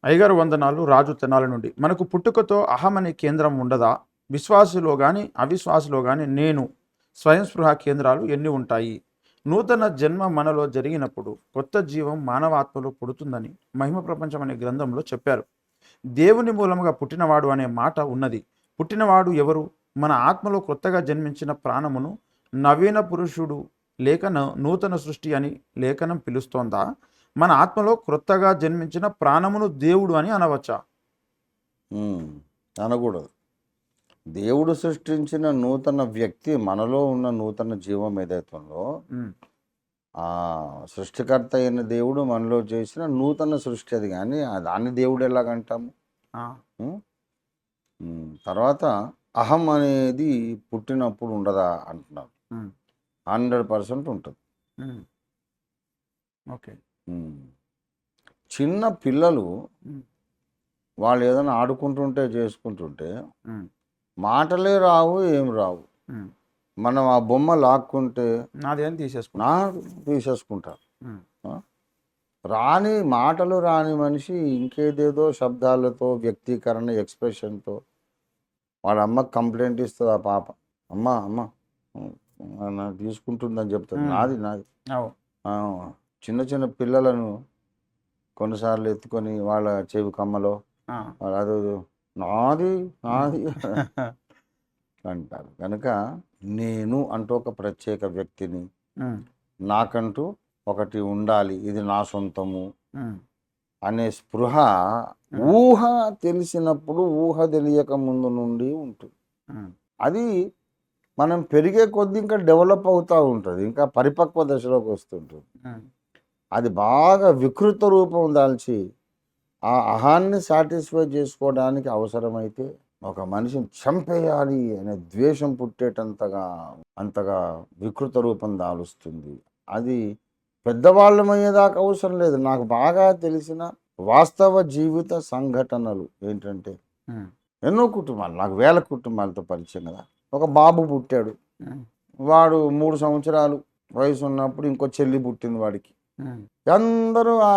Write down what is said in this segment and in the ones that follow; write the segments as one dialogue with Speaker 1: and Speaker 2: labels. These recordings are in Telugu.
Speaker 1: అయ్యగారు వందనాలు. రాజు తెనాలి నుండి. మనకు పుట్టుకతో అహం అనే కేంద్రం ఉండదా? విశ్వాసులో గాని, అవిశ్వాసులో గాని నేను స్వయం స్పృహ కేంద్రాలు ఎన్ని ఉంటాయి? నూతన జన్మ మనలో జరిగినప్పుడు కొత్త జీవం మానవాత్మలో పుడుతుందని మహిమ ప్రపంచం అనే గ్రంథంలో చెప్పారు. దేవుని మూలముగా పుట్టినవాడు అనే మాట ఉన్నది. పుట్టినవాడు ఎవరు? మన ఆత్మలో కొత్తగా జన్మించిన ప్రాణమును నవీన పురుషుడు లేక నూతన సృష్టి అని లేఖనం పిలుస్తోందా? మన ఆత్మలో క్రొత్తగా జన్మించిన ప్రాణమును దేవుడు అని అనవచ్చా?
Speaker 2: అనకూడదు. దేవుడు సృష్టించిన నూతన వ్యక్తి మనలో ఉన్న నూతన జీవం ఏదైతే ఉందో ఆ సృష్టికర్త అయిన దేవుడు మనలో చేసిన నూతన సృష్టి అది, కానీ దాన్ని దేవుడు ఎలాగంటాము? తర్వాత అహం అనేది పుట్టినప్పుడు ఉండదా అంటున్నారు. 100% ఉంటుంది.
Speaker 1: ఓకే.
Speaker 2: చిన్న పిల్లలు వాళ్ళు ఏదైనా ఆడుకుంటుంటే చేసుకుంటుంటే మాటలే రావు, ఏం రావు. మనం ఆ బొమ్మ లాక్కుంటే
Speaker 1: నాదేం
Speaker 2: తీసేసుకుంటారు. రాని మాటలు రాని మనిషి ఇంకేదేదో శబ్దాలతో, వ్యక్తీకరణ, ఎక్స్ప్రెషన్తో వాళ్ళ అమ్మకి కంప్లైంట్ ఇస్తుంది. ఆ పాప అమ్మ అమ్మ తీసుకుంటుందని చెప్తుంది. నాది నాది. చిన్న చిన్న పిల్లలను కొన్నిసార్లు ఎత్తుకొని వాళ్ళ చెవి కమ్మలో అదో నాది నాది అంటారు. కనుక నేను అంటూ ఒక ప్రత్యేక వ్యక్తిని, నాకంటూ ఒకటి ఉండాలి, ఇది నా సొంతము అనే స్పృహ ఊహ తెలిసినప్పుడు, ఊహ తెలియక ముందు నుండి ఉంటుంది. అది మనం పెరిగే కొద్దీ ఇంకా డెవలప్ అవుతూ ఉంటుంది, ఇంకా పరిపక్వ దశలోకి వస్తుంటుంది. అది బాగా వికృత రూపం దాల్చి ఆ అహాన్ని సాటిస్ఫై చేసుకోవడానికి అవసరమైతే ఒక మనిషిని చంపేయాలి అనే ద్వేషం అంతగా వికృత రూపం దాలుస్తుంది. అది పెద్దవాళ్ళమయ్యేదాకా అవసరం లేదు. నాకు బాగా తెలిసిన వాస్తవ జీవిత సంఘటనలు ఏంటంటే, ఎన్నో కుటుంబాలు, నాకు వేల కుటుంబాలతో పరిచయం కదా. ఒక బాబు పుట్టాడు, వాడు 3 సంవత్సరాలు వయసు ఉన్నప్పుడు ఇంకో చెల్లి పుట్టింది వాడికి. అందరూ ఆ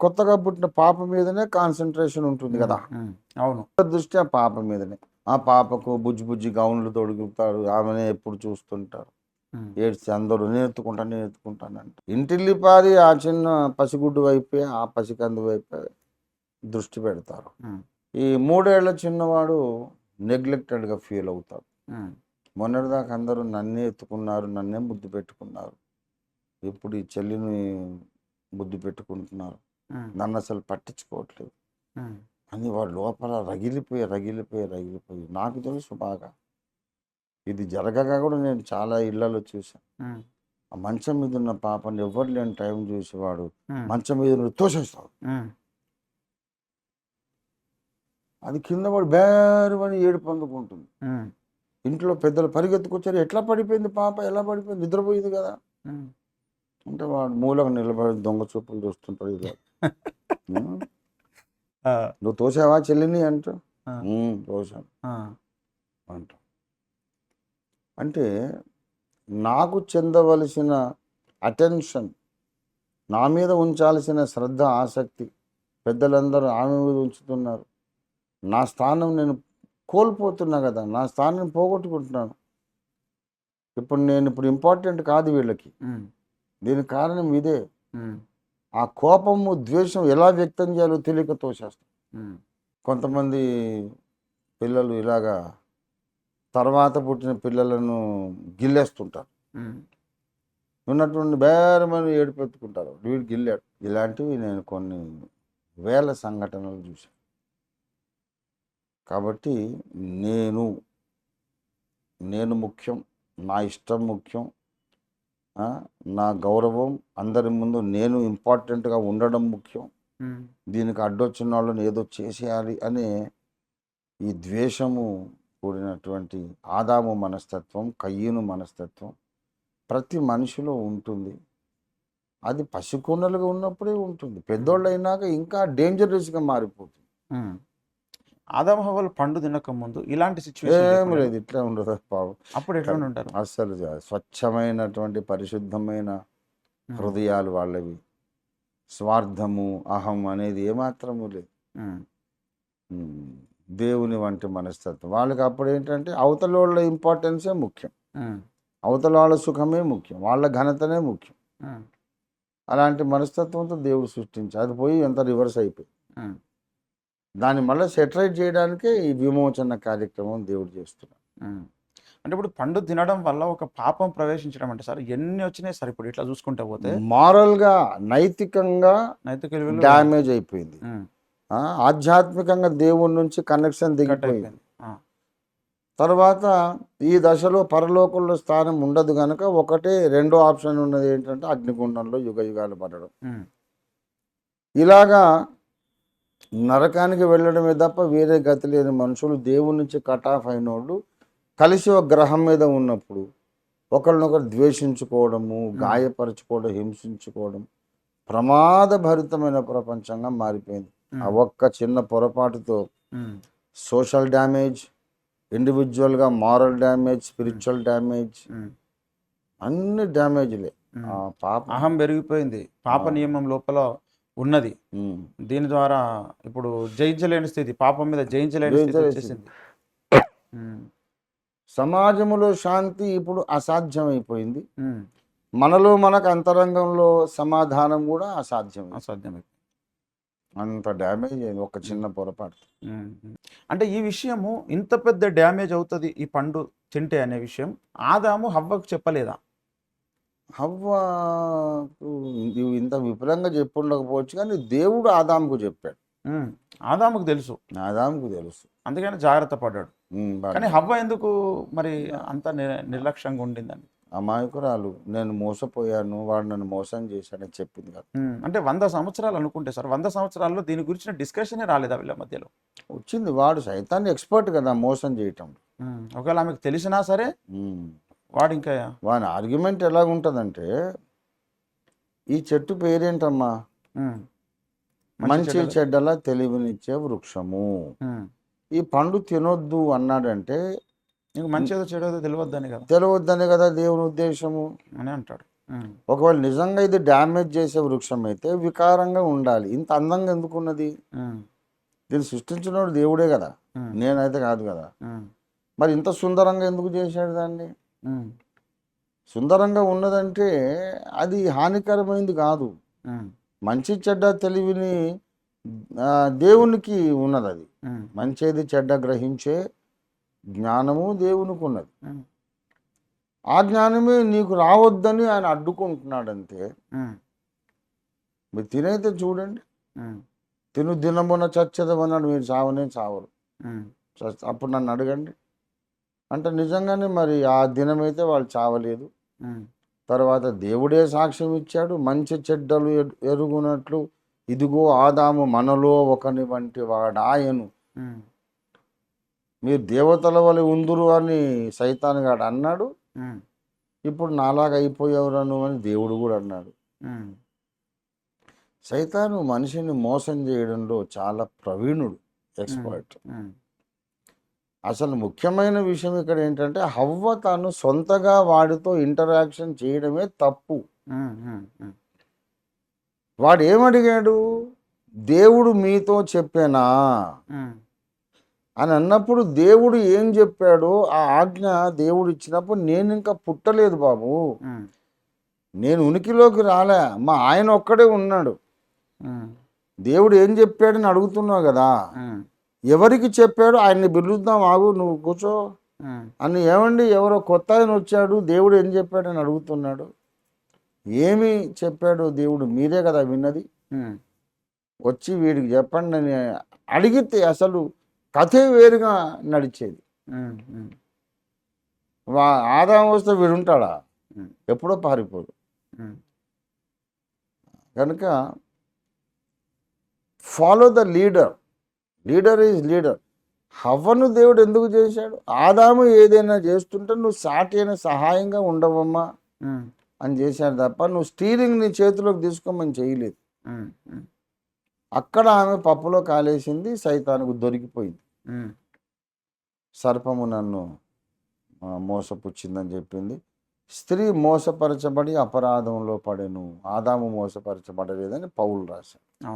Speaker 2: కొత్తగా పుట్టిన పాప మీదనే కాన్సన్ట్రేషన్ ఉంటుంది కదా.
Speaker 1: అవును,
Speaker 2: దృష్టి ఆ పాప మీదనే. ఆ పాపకు బుజ్జి బుజ్జి గౌన్లు తొడుగుతారు, ఆమెనే ఎప్పుడు చూస్తుంటారు. ఏడ్చి అందరూ నేర్చుకుంటానంట. ఇంటిల్లిపాది ఆ చిన్న పసిగుడ్డు వైపే, ఆ పసికందు వైపే దృష్టి పెడతారు. ఈ 3 ఏళ్ల చిన్నవాడు నెగ్లెక్టెడ్గా ఫీల్ అవుతాడు. మొన్నటిదాకా అందరూ నన్నే ఎత్తుకున్నారు, నన్నే ముద్దు పెట్టుకున్నారు, ఇప్పుడు ఈ చెల్లిని బుద్ధి పెట్టుకుంటున్నారు, నన్ను అసలు పట్టించుకోవట్లేదు అని వాడు లోపల రగిలిపోయి నాకు తెలుసు బాగా. ఇది జరగగా కూడా నేను చాలా ఇళ్లలో చూశాను. ఆ మంచం మీద ఉన్న పాపని ఎవరు లేని టైం చూసేవాడు మంచం మీద తోసేస్తాడు. అది కింద వాడు బేరు అని ఏడుపు అందుకుంటుంది. ఇంట్లో పెద్దలు పరిగెత్తుకొచ్చారు, ఎట్లా పడిపోయింది పాప, ఎలా పడిపోయింది, నిద్రపోయింది కదా అంటే వాడు మూలకు నిలబడి దొంగ చూపులు చూస్తుంటాడు. ఇలా నువ్వు తోసావా చెల్లిని అంటూ, తోసాను అంట. అంటే నాకు చెందవలసిన అటెన్షన్, నా మీద ఉంచాల్సిన శ్రద్ధ, ఆసక్తి పెద్దలందరూ ఆమె మీద ఉంచుతున్నారు. నా స్థానం నేను కోల్పోతున్నా కదా, నా స్థానం పోగొట్టుకుంటున్నాను. ఇప్పుడు ఇంపార్టెంట్ కాదు వీళ్ళకి. దీనికి కారణం ఇదే. ఆ కోపము, ద్వేషం ఎలా వ్యక్తం చేయాలో తెలియక తోసేస్తాం. కొంతమంది పిల్లలు ఇలాగా తర్వాత పుట్టిన పిల్లలను గిల్లేస్తుంటారు, ఉన్నటువంటి బేరమని ఏడుపెత్తుకుంటారు, వీడు గిల్లాడు. ఇలాంటివి నేను కొన్ని వేల సంఘటనలు చూశాను. కాబట్టి నేను ముఖ్యం, నా ఇష్టం ముఖ్యం, నా గౌరవం, అందరి ముందు నేను ఇంపార్టెంట్గా ఉండడం ముఖ్యం. దీనికి అడ్డొచ్చిన వాళ్ళని ఏదో చేసేయాలి అనే ఈ ద్వేషము కూడినటువంటి ఆదాము మనస్తత్వం, కయ్యను మనస్తత్వం ప్రతి మనిషిలో ఉంటుంది. అది పసికొండలుగా ఉన్నప్పుడే ఉంటుంది, పెద్దోళ్ళు అయినాక ఇంకా డేంజరస్గా మారిపోతుంది.
Speaker 1: ఆదాము హవ్వలు పండు తినక ముందు ఇలాంటి సిచ్యువేషన్
Speaker 2: ఏం లేదు, ఇట్లా ఉండదు పాపం.
Speaker 1: అప్పుడు ఎట్లా ఉంటారు?
Speaker 2: అసలు స్వచ్ఛమైనటువంటి పరిశుద్ధమైన హృదయాలు వాళ్ళవి. స్వార్థము, అహం అనేది ఏమాత్రము లేదు.
Speaker 1: ఉమ్,
Speaker 2: దేవుని వంటి మనస్తత్వం వాళ్ళకి. అప్పుడు ఏంటంటే అవతల వాళ్ళ ఇంపార్టెన్సే ముఖ్యం,
Speaker 1: ఉమ్,
Speaker 2: అవతల వాళ్ళ సుఖమే ముఖ్యం, వాళ్ళ ఘనతనే ముఖ్యం.
Speaker 1: ఉమ్,
Speaker 2: అలాంటి మనస్తత్వంతో దేవుడు సృష్టించాడు. అది పోయి ఎంత రివర్స్ అయిపోయి
Speaker 1: ఉమ్,
Speaker 2: దాన్ని మళ్ళీ సెటరైట్ చేయడానికే ఈ విమోచన కార్యక్రమం దేవుడు చేస్తున్నాడు.
Speaker 1: ఉమ్. అంటే ఇప్పుడు పండు తినడం వల్ల ఒక పాపం ప్రవేశించడం అంటే సార్ ఎన్ని వచ్చినాయి సార్ ఇప్పుడు ఇట్లా చూసుకుంటే పోతే
Speaker 2: మారల్గా, నైతికంగా
Speaker 1: నైతిక విలువలు
Speaker 2: డ్యామేజ్ అయిపోయింది.
Speaker 1: ఉమ్,
Speaker 2: ఆధ్యాత్మికంగా దేవుడి నుంచి కనెక్షన్
Speaker 1: కట్
Speaker 2: దిగిపోయింది.
Speaker 1: అయిపోయింది. ఆ,
Speaker 2: తర్వాత ఈ దశలో పరలోకంలో స్థానం ఉండదు కనుక ఒకటే రెండో ఆప్షన్ ఉన్నది, ఏంటంటే అగ్నిగుండంలో యుగ యుగాలు పడడం.
Speaker 1: ఉమ్,
Speaker 2: ఇలాగా నరకానికి వెళ్ళడమే తప్ప వేరే గతి లేని మనుషులు దేవుడి నుంచి కట్ ఆఫ్ అయినోళ్ళు కలిసి ఒక గ్రహం మీద ఉన్నప్పుడు ఒకరినొకరు ద్వేషించుకోవడము, గాయపరచుకోవడం, హింసించుకోవడం ప్రమాదభరితమైన ప్రపంచంగా మారిపోయింది. ఆ ఒక్క చిన్న పొరపాటుతో
Speaker 1: ఉమ్,
Speaker 2: సోషల్ డ్యామేజ్, ఇండివిజువల్గా మారల్ డ్యామేజ్, స్పిరిచువల్ డ్యామేజ్,
Speaker 1: ఉమ్,
Speaker 2: అన్ని డ్యామేజ్లే. ఆ పాప
Speaker 1: అహం పెరిగిపోయింది, పాప నియమం లోపల ఉన్నది. దీని ద్వారా ఇప్పుడు జయించలేని స్థితి, పాపం మీద జయించలేని స్థితి వచ్చేసింది. ఉమ్,
Speaker 2: సమాజంలో శాంతి ఇప్పుడు అసాధ్యమైపోయింది.
Speaker 1: ఉమ్,
Speaker 2: మనలో మనకు అంతరంగంలో సమాధానం కూడా అసాధ్యమైంది.
Speaker 1: అసాధ్యమే.
Speaker 2: అంత డ్యామేజ్ అయింది ఒక చిన్న పొరపాటు.
Speaker 1: అంటే ఈ విషయము ఇంత పెద్ద డ్యామేజ్ అవుతుంది ఈ పండు తింటే అనే విషయం ఆదాము హవ్వకు చెప్పలేదా?
Speaker 2: హవ్వకు ఇంత విపులంగా చెప్పుండకపోవచ్చు, కానీ దేవుడు ఆదాముకు చెప్పాడు.
Speaker 1: ఆదాముకు తెలుసు,
Speaker 2: ఆదాముకు తెలుసు,
Speaker 1: అందుకని జాగ్రత్త పడ్డాడు. కానీ హవ్వ ఎందుకు మరి అంత నిర్లక్ష్యంగా ఉండిందని?
Speaker 2: అమాయకురాలు, నేను మోసపోయాను, వాడు నన్ను మోసం చేశాడని చెప్పింది కదా.
Speaker 1: అంటే 100 సంవత్సరాలు అనుకుంటే సార్, 100 సంవత్సరాల్లో దీని గురించిన డిస్కషనే రాలేదా వీళ్ళ మధ్యలో?
Speaker 2: వచ్చింది. వాడు సైతాన్ని ఎక్స్పర్ట్ కదా మోసం చేయటం.
Speaker 1: ఒకవేళ ఆమెకు తెలిసినా సరే వాడు ఇంకా
Speaker 2: వాని ఆర్గ్యుమెంట్ ఎలాగుంటుందంటే, ఈ చెట్టు పేరేంటమ్మా? మంచి చెడ్డల తెలివినిచ్చే వృక్షము. ఈ పండు తినొద్దు అన్నాడంటే
Speaker 1: నీకు మంచిదో చెడోదో
Speaker 2: తెలియవద్దని కదా దేవుని ఉద్దేశము
Speaker 1: అని అంటాడు.
Speaker 2: ఒకవేళ నిజంగా ఇది డ్యామేజ్ చేసే వృక్షం అయితే వికారంగా ఉండాలి. ఇంత అందంగా ఎందుకున్నది? దీన్ని సృష్టించినోడు దేవుడే కదా, నేనైతే కాదు కదా. మరి ఇంత సుందరంగా ఎందుకు చేశాడు దాన్ని? సుందరంగా ఉన్నదంటే అది హానికరమైంది కాదు. మంచి చెడ్డ తెలివిని దేవునికి ఉన్నది. అది మంచిది చెడ్డ గ్రహించే జ్ఞానము దేవునికి ఉన్నది. ఆ జ్ఞానమే నీకు రావద్దని ఆయన అడ్డుకుంటున్నాడు అంతే. మీరు తినైతే చూడండి, తిను దినమున చచ్చదమన్నాడు, మీరు చావనే చావరు. అప్పుడు నన్ను అడగండి అంటే నిజంగానే మరి ఆ దినమైతే వాళ్ళు చావలేదు. తర్వాత దేవుడే సాక్ష్యం ఇచ్చాడు, మంచి చెడ్డలు ఎరుగునట్లు ఇదిగో ఆదాము మనలో ఒకని వంటి వాడాయను. మీరు దేవతల వలె ఉందురు అని సైతాన్ గాడు అన్నాడు. ఇప్పుడు నాలాగా అయిపోయేవరను అని దేవుడు కూడా అన్నాడు. సైతాను మనిషిని మోసం చేయడంలో చాలా ప్రవీణుడు, ఎక్స్పర్ట్. అసలు ముఖ్యమైన విషయం ఇక్కడ ఏంటంటే హవ్వ తాను సొంతగా వాడితో ఇంటరాక్షన్ చేయడమే తప్పు. వాడు ఏమడిగాడు? దేవుడు మీతో చెప్పానా అని అన్నప్పుడు దేవుడు ఏం చెప్పాడో ఆ ఆజ్ఞ దేవుడు ఇచ్చినప్పుడు నేను ఇంకా పుట్టలేదు బాబు, నేను ఉనికిలోకి రాలే, మా ఆయన ఒక్కడే ఉన్నాడు. దేవుడు ఏం చెప్పాడని అడుగుతున్నావు కదా, ఎవరికి చెప్పాడు? ఆయన్ని పిలుద్దాం, ఆగు నువ్వు కూర్చో అని. ఏమండి ఎవరో కొత్త ఆయన వచ్చాడు, దేవుడు ఏం చెప్పాడని అడుగుతున్నాడు. ఏమి చెప్పాడు దేవుడు? మీరే కదా విన్నది, వచ్చి వీడికి చెప్పండి అని అడిగితే అసలు కథే వేరుగా నడిచేది. ఆదాము వస్తే వీడుంటాడా? ఎప్పుడో పారిపోడు. కనుక follow the leader, leader is leader. హవ్వను దేవుడు ఎందుకు చేశాడు? ఆదాము ఏదైనా చేస్తుంటే నువ్వు సాటి అయిన సహాయంగా ఉండవమ్మా అని చేశాడు తప్ప నువ్వు స్టీరింగ్ నీ చేతిలోకి తీసుకోమని చేయలేదు. అక్కడ ఆమె పప్పులో కాలేసింది, సైతానికి దొరికిపోయింది. సర్పము నన్ను మోసపుచ్చిందని చెప్పింది. స్త్రీ మోసపరచబడి అపరాధంలో పడెను, ఆదాము మోసపరచబడలేదని పౌలు రాశాడు.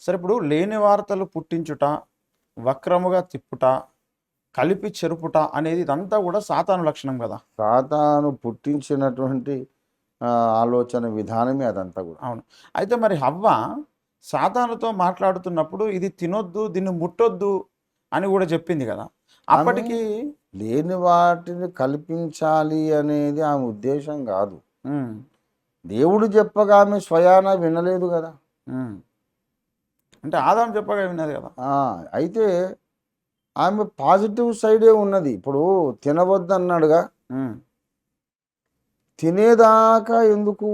Speaker 1: సరే, ఇప్పుడు లేని వార్తలు పుట్టించుట, వక్రముగా తిప్పుట, కలిపి చెరుపుట అనేది ఇదంతా కూడా సాతాను లక్షణం కదా.
Speaker 2: సాతాను పుట్టించినటువంటి ఆలోచన విధానమే అదంతా కూడా.
Speaker 1: అవును. అయితే మరి హవ్వ సాతానుతో మాట్లాడుతున్నప్పుడు ఇది తినొద్దు, దీన్ని ముట్టొద్దు అని కూడా చెప్పింది కదా. అప్పటికి
Speaker 2: లేని వాటిని కల్పించాలి అనేది ఆమె ఉద్దేశం కాదు.
Speaker 1: ఉమ్,
Speaker 2: దేవుడు చెప్పగా ఆమె స్వయాన వినలేదు కదా.
Speaker 1: ఉమ్. అంటే ఆదాం చెప్పగా విన్నది కదా.
Speaker 2: అయితే ఆమె పాజిటివ్ సైడే ఉన్నది. ఇప్పుడు తినవద్దన్నాడుగా,
Speaker 1: ఉమ్,
Speaker 2: తినేదాకా ఎందుకు,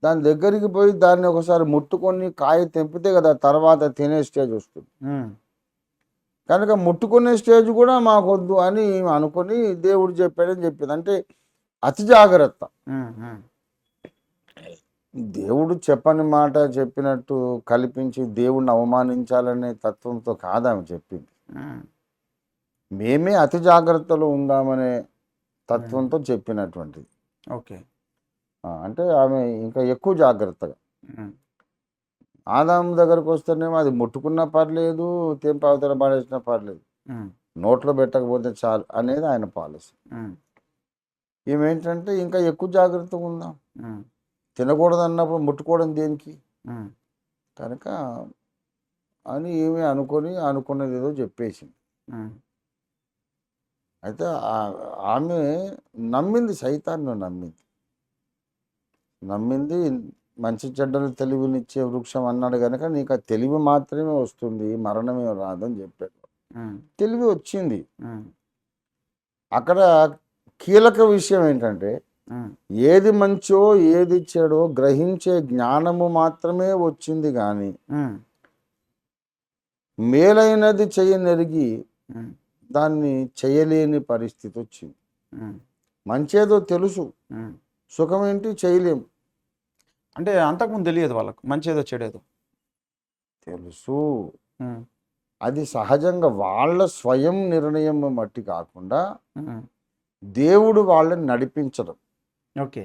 Speaker 2: దాని దగ్గరికి పోయి దాన్ని ఒకసారి ముట్టుకొని కాయ తెంపితే కదా తర్వాత తినే స్టేజ్ వస్తుంది.
Speaker 1: ఉమ్,
Speaker 2: కనుక ముట్టుకునే స్టేజ్ కూడా మాకొద్దు అని అనుకొని దేవుడు చెప్పాడని చెప్పింది. అంటే అతి జాగ్రత్త.
Speaker 1: ఉమ్, ఉమ్,
Speaker 2: దేవుడు చెప్పని మాట చెప్పినట్టు కల్పించి దేవుడిని అవమానించాలనే తత్వంతో కాదామె చెప్పింది.
Speaker 1: ఉమ్.
Speaker 2: మేమే అతి జాగ్రత్తలో ఉందామనే తత్వంతో చెప్పినటువంటిది.
Speaker 1: ఓకే.
Speaker 2: అంటే ఆమె ఇంకా ఎక్కువ జాగ్రత్తగా.
Speaker 1: ఉమ్,
Speaker 2: ఆదాము దగ్గరకు వస్తేనేమో అది ముట్టుకున్నా పర్లేదు, తెంపి అవతల పడేసినా పర్లేదు,
Speaker 1: ఉమ్,
Speaker 2: నోట్లో పెట్టకపోతే చాలు అనేది ఆయన పాలసీ.
Speaker 1: ఉమ్,
Speaker 2: ఏమేంటంటే ఇంకా ఎక్కువ జాగ్రత్తగా ఉందాం,
Speaker 1: ఉమ్,
Speaker 2: తినకూడదు అన్నప్పుడు ముట్టుకోవడం దేనికి
Speaker 1: ఉమ్,
Speaker 2: కనుక అని ఏమి అనుకున్నది ఏదో చెప్పేసింది.
Speaker 1: ఉమ్,
Speaker 2: అయితే ఆమె నమ్మింది, సైతాన్ని నమ్మింది. మంచి చెడ్డలు తెలివినిచ్చే వృక్షం అన్నాడు కనుక నీకు ఆ తెలివి మాత్రమే వస్తుంది, మరణమే రాదని చెప్పాడు.
Speaker 1: ఉమ్,
Speaker 2: తెలివి వచ్చింది.
Speaker 1: ఉమ్,
Speaker 2: అక్కడ కీలక విషయం ఏంటంటే
Speaker 1: ఉమ్,
Speaker 2: ఏది మంచో ఏది చెడో గ్రహించే జ్ఞానము మాత్రమే వచ్చింది, కానీ
Speaker 1: ఉమ్,
Speaker 2: మేలైనది చెయ్యనెరిగి
Speaker 1: ఉమ్,
Speaker 2: దాన్ని చేయలేని పరిస్థితి వచ్చింది.
Speaker 1: ఉమ్,
Speaker 2: మంచేదో తెలుసు,
Speaker 1: ఉమ్.
Speaker 2: సుఖం ఏంటి చేయలేము.
Speaker 1: అంటే అంతకుముందు తెలియదు వాళ్ళకు మంచిదో చెడేదో.
Speaker 2: తెలుసు,
Speaker 1: ఉమ్,
Speaker 2: అది సహజంగా వాళ్ళ స్వయం నిర్ణయం మట్టి కాకుండా
Speaker 1: ఉమ్,
Speaker 2: దేవుడు వాళ్ళని నడిపించడం.
Speaker 1: ఓకే.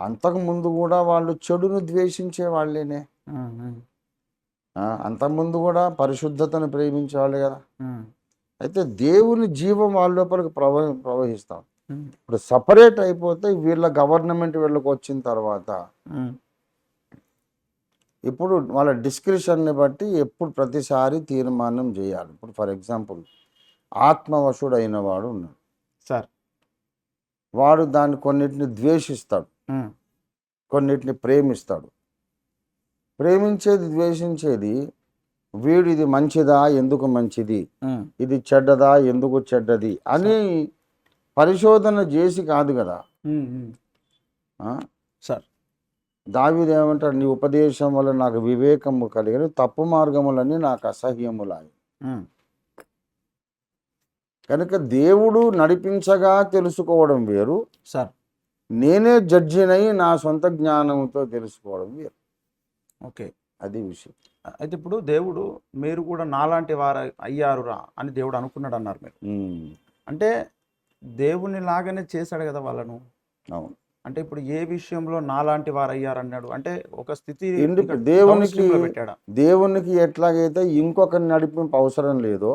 Speaker 2: అంతకుముందు కూడా వాళ్ళు చెడును ద్వేషించే వాళ్ళేనే.
Speaker 1: ఉమ్, ఉమ్,
Speaker 2: అంతకుముందు కూడా పరిశుద్ధతను ప్రేమించే వాళ్ళే కదా.
Speaker 1: ఉమ్,
Speaker 2: అయితే దేవుని జీవం వాళ్ళ లోపలికి ప్రవహిస్తాం.
Speaker 1: ఉమ్,
Speaker 2: ఇప్పుడు సపరేట్ అయిపోతే వీళ్ళ గవర్నమెంట్ వీళ్ళకి వచ్చిన తర్వాత
Speaker 1: ఉమ్,
Speaker 2: ఇప్పుడు వాళ్ళ డిస్క్రిప్షన్ని బట్టి ఎప్పుడు ప్రతిసారి తీర్మానం చేయాలి. ఇప్పుడు ఫర్ ఎగ్జాంపుల్ ఆత్మవశుడు అయిన వాడు ఉన్నాడు
Speaker 1: సార్.
Speaker 2: వాడు దాన్ని కొన్నిటిని ద్వేషిస్తాడు,
Speaker 1: ఉమ్,
Speaker 2: కొన్నిటిని ప్రేమిస్తాడు. ప్రేమించేది ద్వేషించేది వీడు ఇది మంచిదా ఎందుకు మంచిది,
Speaker 1: ఉమ్,
Speaker 2: ఇది చెడ్డదా ఎందుకు చెడ్డది అని పరిశోధన చేసి కాదు కదా.
Speaker 1: ఉమ్, ఉమ్. సార్,
Speaker 2: దావీదు ఏమంటాడు, నీ ఉపదేశం వల్ల నాకు వివేకము కలిగిన తప్పు మార్గములన్నీ నాకు అసహ్యములాయి.
Speaker 1: ఉమ్,
Speaker 2: కనుక దేవుడు నడిపించగా తెలుసుకోవడం వేరు,
Speaker 1: సార్.
Speaker 2: నేనే జడ్జినై నా సొంత జ్ఞానంతో తెలుసుకోవడం వేరు.
Speaker 1: ఓకే.
Speaker 2: అది విషయం.
Speaker 1: అయితే ఇప్పుడు దేవుడు మీరు కూడా నాలాంటి వారు అయ్యారురా అని దేవుడు అనుకున్నాడు అన్నారు మీరు. అంటే దేవుని లాగానే చేశాడు కదా వాళ్ళను.
Speaker 2: అవును.
Speaker 1: అంటే ఇప్పుడు ఏ విషయంలో నాలాంటి వారు అయ్యారన్నాడు అంటే ఒక స్థితి
Speaker 2: దేవునికి ఎట్లాగైతే ఇంకొకరిని నడిపింపు అవసరం లేదో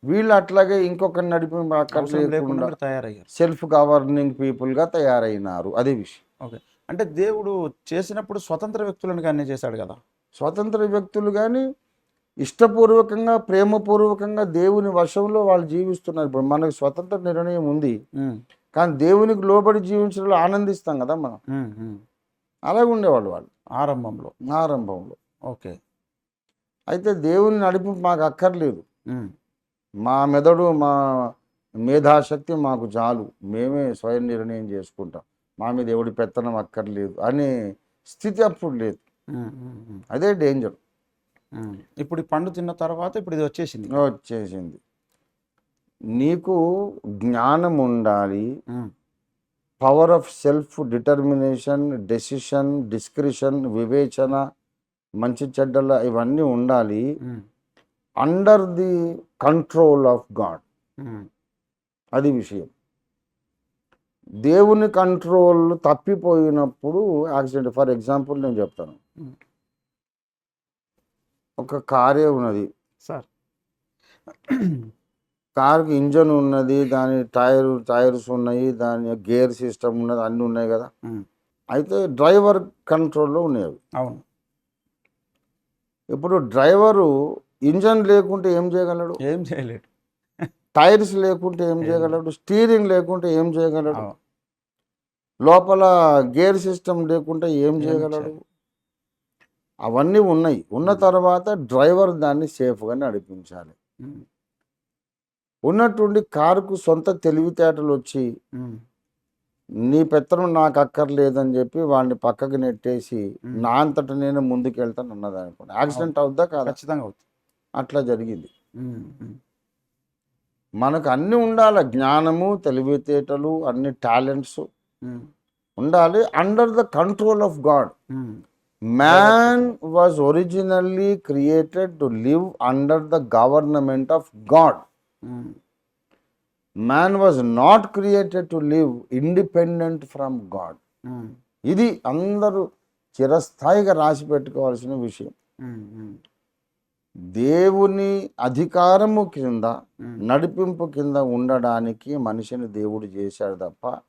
Speaker 2: వీళ్ళు అట్లాగే ఇంకొకరిని నడిపింపు అక్కర్లేకుండా
Speaker 1: తయారయ్యారు,
Speaker 2: సెల్ఫ్ గవర్నింగ్ పీపుల్గా తయారైనారు. అదే విషయం.
Speaker 1: ఓకే. అంటే దేవుడు చేసినప్పుడు స్వతంత్ర వ్యక్తులను కానీ చేశాడు కదా.
Speaker 2: స్వతంత్ర వ్యక్తులు కానీ ఇష్టపూర్వకంగా ప్రేమపూర్వకంగా దేవుని వశంలో వాళ్ళు జీవిస్తున్నారు. ఇప్పుడు మనకు స్వతంత్ర నిర్ణయం ఉంది, కానీ దేవునికి లోబడి జీవించడంలో ఆనందిస్తాం కదా మనం. అలాగే ఉండేవాళ్ళు వాళ్ళు ఆరంభంలో.
Speaker 1: ఓకే.
Speaker 2: అయితే దేవుని నడిపింపు మాకు అక్కర్లేదు, మా మెదడు మా మేధాశక్తి మాకు చాలు, మేమే స్వయం నిర్ణయం చేసుకుంటాం, మా మీద ఎవడి పెత్తనం అక్కర్లేదు అనే స్థితి అప్పుడు లేదు. అదే డేంజర్.
Speaker 1: ఇప్పుడు పండు తిన్న తర్వాత ఇప్పుడు ఇది వచ్చేసింది.
Speaker 2: నీకు జ్ఞానం ఉండాలి, power of self determination, decision, discretion, వివేచన, మంచి చెడ్డల ఇవన్నీ ఉండాలి under the control of God. అది విషయం. దేవుని కంట్రోల్ తప్పిపోయినప్పుడు యాక్సిడెంట్. ఫర్ ఎగ్జాంపుల్ నేను చెప్తాను, ఒక కారే ఉన్నది,
Speaker 1: సార్.
Speaker 2: కార్కి ఇంజన్ ఉన్నది, దాని టైర్స్ ఉన్నాయి, దాని గేర్ సిస్టమ్ ఉన్నది, అన్నీ ఉన్నాయి కదా. అయితే డ్రైవర్ కంట్రోల్లో ఉన్నాయి అవి.
Speaker 1: అవును.
Speaker 2: ఇప్పుడు డ్రైవరు ఇంజన్ లేకుంటే ఏం చేయగలడు,
Speaker 1: ఏం చేయలేడు.
Speaker 2: టైర్స్ లేకుంటే ఏం చేయగలడు, స్టీరింగ్ లేకుంటే ఏం చేయగలడు,
Speaker 1: అవును.
Speaker 2: లోపల గేర్ సిస్టమ్ లేకుంటే ఏం చేయగలడు. అవన్నీ ఉన్నాయి. ఉన్న తర్వాత డ్రైవర్ దాన్ని సేఫ్గా నడిపించాలి. ఉన్నట్టుండి కారుకు సొంత తెలివితేటలు వచ్చి నీ పెత్తనం నాకు అక్కర్లేదని చెప్పి వాడిని పక్కకి నెట్టేసి నా అంతటా నేను ముందుకు వెళ్తాను అన్నది అనుకోండి, యాక్సిడెంట్ అవుద్దా కాదా?
Speaker 1: ఖచ్చితంగా అవుతుంది.
Speaker 2: అట్లా జరిగింది. మనకు అన్నీ ఉండాలి, జ్ఞానము, తెలివితేటలు, అన్ని టాలెంట్స్ ఉండాలి, under the control of God. Man was originally created to live under the government of God. Man was not created to live independent from God. ఇది అందరూ చిరస్థాయిగా రాసి పెట్టుకోవాల్సిన విషయం. దేవుని అధికారము కింద, నడిపింపు కింద ఉండడానికి మనిషిని దేవుడు చేశాడు తప్ప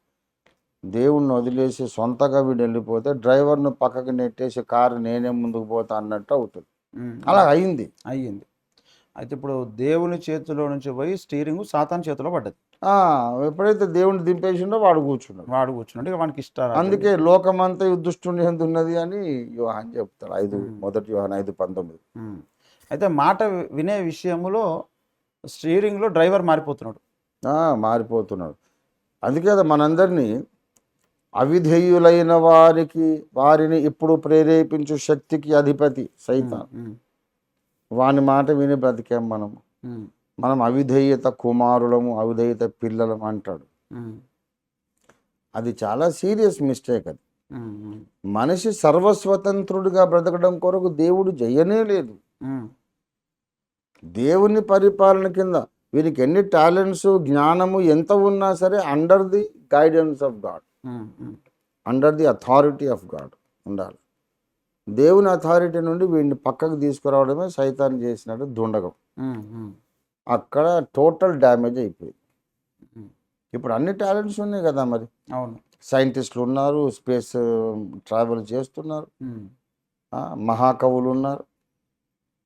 Speaker 2: దేవుణ్ణి వదిలేసి సొంతగా వీడు వెళ్ళిపోతే డ్రైవర్ను పక్కకి నెట్టేసి కారు నేనే ముందుకు పోతా అన్నట్టు అవుతుంది. అలా అయింది.
Speaker 1: అయితే ఇప్పుడు దేవుని చేతిలో నుంచి పోయి స్టీరింగ్ సాతాన్ చేతిలో పడ్డది.
Speaker 2: ఎప్పుడైతే దేవుని దింపేసిండో వాడు కూర్చున్నాడు
Speaker 1: ఇక వానికి ఇష్టం.
Speaker 2: అందుకే లోకమంతా దుష్టుని యందు ఉన్నది అని యోహాన్ చెప్తాడు. మొదటి యోహాన్ 5:19.
Speaker 1: అయితే మాట వినే విషయంలో స్టీరింగ్లో డ్రైవర్
Speaker 2: మారిపోతున్నాడు. అందుకే మనందరినీ అవిధేయులైన వారిని ఇప్పుడు ప్రేరేపించు శక్తికి అధిపతి సైతాన్, వాని మాట విని బ్రతికాం మనం అవిధేయత కుమారులము, అవిధేయత పిల్లలం అంటాడు. అది చాలా సీరియస్ మిస్టేక్. అది మనిషి సర్వస్వతంత్రుడిగా బ్రతకడం కొరకు దేవుడు చేయనే లేదు. దేవుని పరిపాలన కింద వీరికి ఎన్ని టాలెంట్స్, జ్ఞానము ఎంత ఉన్నా సరే under the guidance of God, under the authority of God ఉండాలి. దేవుని అథారిటీ నుండి వీడిని పక్కకు తీసుకురావడమే సైతాన్ చేసినట్టు దుండగం. అక్కడ టోటల్ డ్యామేజ్ అయిపోయింది. ఇప్పుడు అన్ని టాలెంట్స్ ఉన్నాయి కదా మరి.
Speaker 1: అవును,
Speaker 2: సైంటిస్టులు ఉన్నారు, స్పేస్ ట్రావెల్ చేస్తున్నారు, మహాకవులు ఉన్నారు,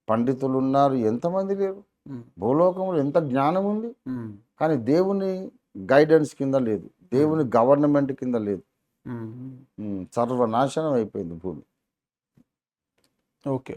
Speaker 2: పండితులు ఉన్నారు, ఎంతమంది లేరు. భూలోకంలో ఎంత జ్ఞానం ఉంది, కానీ దేవుని గైడెన్స్ కింద లేదు, దేవుని గవర్నమెంట్ కింద లేదు. సర్వనాశనం అయిపోయింది భూమి.
Speaker 1: ఓకే.